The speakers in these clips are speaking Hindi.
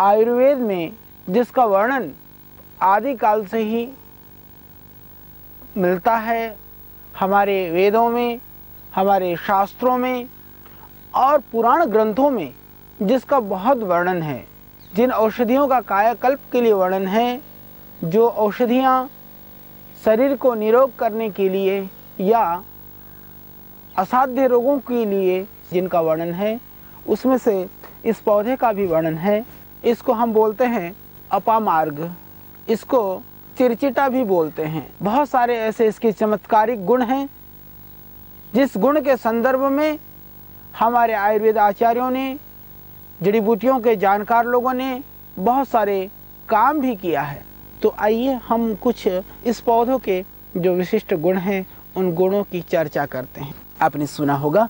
आयुर्वेद में जिसका वर्णन आदिकाल से ही मिलता है, हमारे वेदों में, हमारे शास्त्रों में और पुराण ग्रंथों में जिसका बहुत वर्णन है, जिन औषधियों का कायाकल्प के लिए वर्णन है, जो औषधियाँ शरीर को निरोग करने के लिए या असाध्य रोगों के लिए जिनका वर्णन है, उसमें से इस पौधे का भी वर्णन है। इसको हम बोलते हैं अपामार्ग, इसको चिरचिटा भी बोलते हैं। बहुत सारे ऐसे इसके चमत्कारिक गुण हैं जिस गुण के संदर्भ में हमारे आयुर्वेद आचार्यों ने, जड़ी बूटियों के जानकार लोगों ने बहुत सारे काम भी किया है। तो आइए हम कुछ इस पौधों के जो विशिष्ट गुण हैं उन गुणों की चर्चा करते हैं। आपने सुना होगा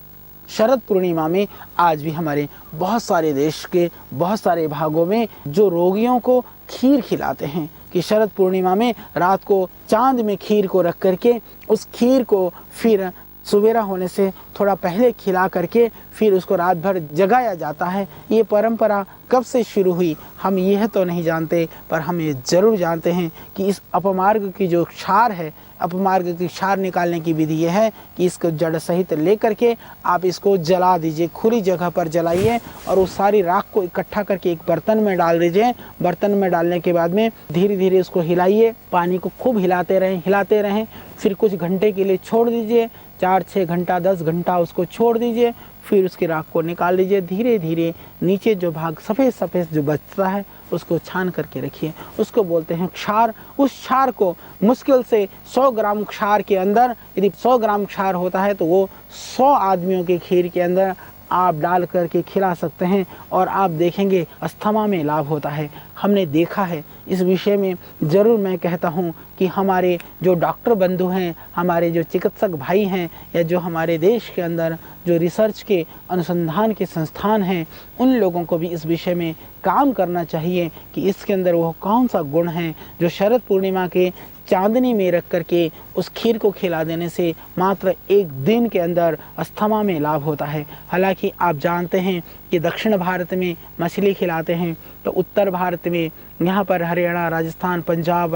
शरद पूर्णिमा में आज भी हमारे बहुत सारे देश के बहुत सारे भागों में जो रोगियों को खीर खिलाते हैं कि शरद पूर्णिमा में रात को चांद में खीर को रख करके उस खीर को फिर सुबेरा होने से थोड़ा पहले खिला करके फिर उसको रात भर जगाया जाता है। ये परंपरा कब से शुरू हुई हम यह तो नहीं जानते, पर हम ये ज़रूर जानते हैं कि इस अपमार्ग की जो क्षार है, अपमार्ग की क्षार निकालने की विधि यह है कि इसको जड़ सहित लेकर के आप इसको जला दीजिए, खुली जगह पर जलाइए और उस सारी राख को इकट्ठा करके एक बर्तन में डाल दीजिए। बर्तन में डालने के बाद में धीरे धीरे इसको हिलाइए, पानी को खूब हिलाते रहें। फिर कुछ घंटे के लिए छोड़ दीजिए, 4-6 घंटा 10 घंटा उसको छोड़ दीजिए। फिर उसकी राख को निकाल लीजिए। धीरे धीरे नीचे जो भाग सफ़ेद सफ़ेद जो बचता है उसको छान करके रखिए, उसको बोलते हैं क्षार। उस क्षार को मुश्किल से 100 ग्राम क्षार के अंदर, यदि 100 ग्राम क्षार होता है तो वो 100 आदमियों के खीर के अंदर आप डाल करके खिला सकते हैं और आप देखेंगे अस्थमा में लाभ होता है। हमने देखा है। इस विषय में ज़रूर मैं कहता हूँ कि हमारे जो डॉक्टर बंधु हैं, हमारे जो चिकित्सक भाई हैं, या जो हमारे देश के अंदर जो रिसर्च के अनुसंधान के संस्थान हैं, उन लोगों को भी इस विषय में काम करना चाहिए कि इसके अंदर वो कौन सा गुण है जो शरद पूर्णिमा के चांदनी में रख करके उस खीर को खिला देने से मात्र 1 दिन के अंदर अस्थमा में लाभ होता है। हालांकि आप जानते हैं कि दक्षिण भारत में मछली खिलाते हैं, तो उत्तर भारत में यहाँ पर हरियाणा, राजस्थान, पंजाब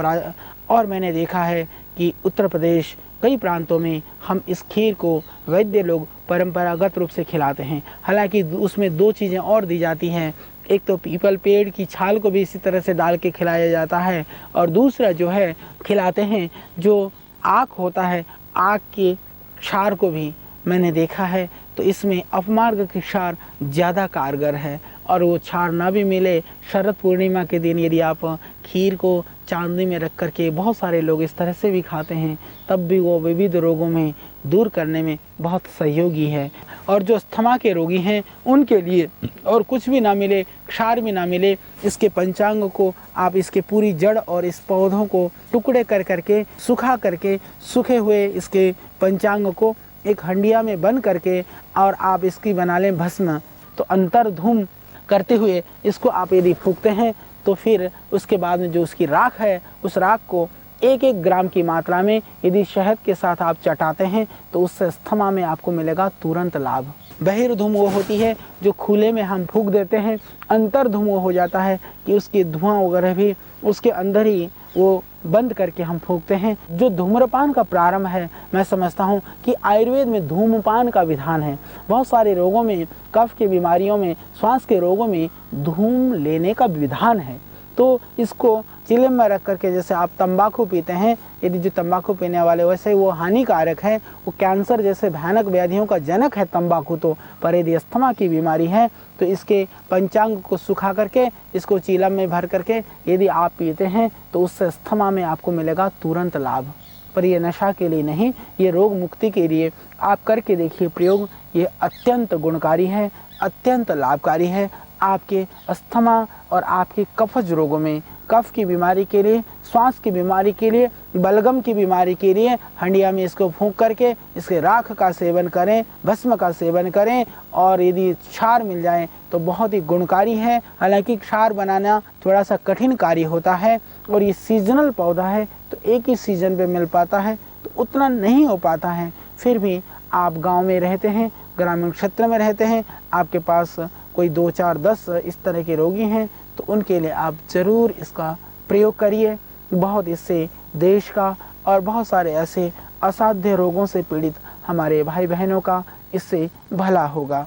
और मैंने देखा है कि उत्तर प्रदेश कई प्रांतों में हम इस खीर को वैद्य लोग परंपरागत रूप से खिलाते हैं। हालांकि उसमें 2 चीज़ें और दी जाती हैं। एक तो पीपल पेड़ की छाल को भी इसी तरह से डाल के खिलाया जाता है, और दूसरा जो है खिलाते हैं जो आक होता है, आक के क्षार को भी मैंने देखा है। तो इसमें अपमार्ग की क्षार ज़्यादा कारगर है, और वो क्षार ना भी मिले शरद पूर्णिमा के दिन यदि आप खीर को चांदनी में रख करके, बहुत सारे लोग इस तरह से भी खाते हैं, तब भी वो विविध रोगों में दूर करने में बहुत सहयोगी है। और जो अस्थमा के रोगी हैं उनके लिए और कुछ भी ना मिले, क्षार भी ना मिले, इसके पंचांग को आप इसके पूरी जड़ और इस पौधों को टुकड़े कर करके सुखा करके, सूखे हुए इसके पंचांग को एक हंडिया में बंद करके और आप इसकी बना लें भस्म। तो अंतर्धूम करते हुए इसको आप यदि फूंकते हैं तो फिर उसके बाद में जो उसकी राख है, उस राख को 1-1 ग्राम की मात्रा में यदि शहद के साथ आप चटाते हैं तो उससे अस्थमा में आपको मिलेगा तुरंत लाभ। बहिर्धूम वो होती है जो खुले में हम फूंक देते हैं, अंतर्धूम वो हो जाता है कि उसकी धुआं वगैरह भी उसके अंदर ही वो बंद करके हम फूंकते हैं। जो धूम्रपान का प्रारंभ है, मैं समझता हूँ कि आयुर्वेद में धूम्रपान का विधान है। बहुत सारे रोगों में, कफ की बीमारियों में, श्वास के रोगों में धूम लेने का विधान है। तो इसको चिलम में रख करके, जैसे आप तंबाकू पीते हैं, यदि जो तंबाकू पीने वाले वैसे वो हानिकारक है, वो कैंसर जैसे भयानक व्याधियों का जनक है तंबाकू तो, पर यदि अस्थमा की बीमारी है तो इसके पंचांग को सुखा करके इसको चीलम में भर करके यदि आप पीते हैं तो उससे अस्थमा में आपको मिलेगा तुरंत लाभ। पर ये नशा के लिए नहीं, ये रोग मुक्ति के लिए आप करके देखिए प्रयोग। ये अत्यंत गुणकारी है, अत्यंत लाभकारी है आपके अस्थमा और आपके कफज रोगों में, कफ की बीमारी के लिए, श्वास की बीमारी के लिए, बलगम की बीमारी के लिए हंडिया में इसको फूंक करके इसके राख का सेवन करें, भस्म का सेवन करें, और यदि क्षार मिल जाए तो बहुत ही गुणकारी है। हालांकि क्षार बनाना थोड़ा सा कठिन कार्य होता है और ये सीजनल पौधा है तो एक ही सीजन पे मिल पाता है, तो उतना नहीं हो पाता है। फिर भी आप गांव में रहते हैं, ग्रामीण क्षेत्र में रहते हैं, आपके पास कोई 2, 4, 10 इस तरह के रोगी हैं, तो उनके लिए आप ज़रूर इसका प्रयोग करिए। बहुत इससे देश का और बहुत सारे ऐसे असाध्य रोगों से पीड़ित हमारे भाई बहनों का इससे भला होगा।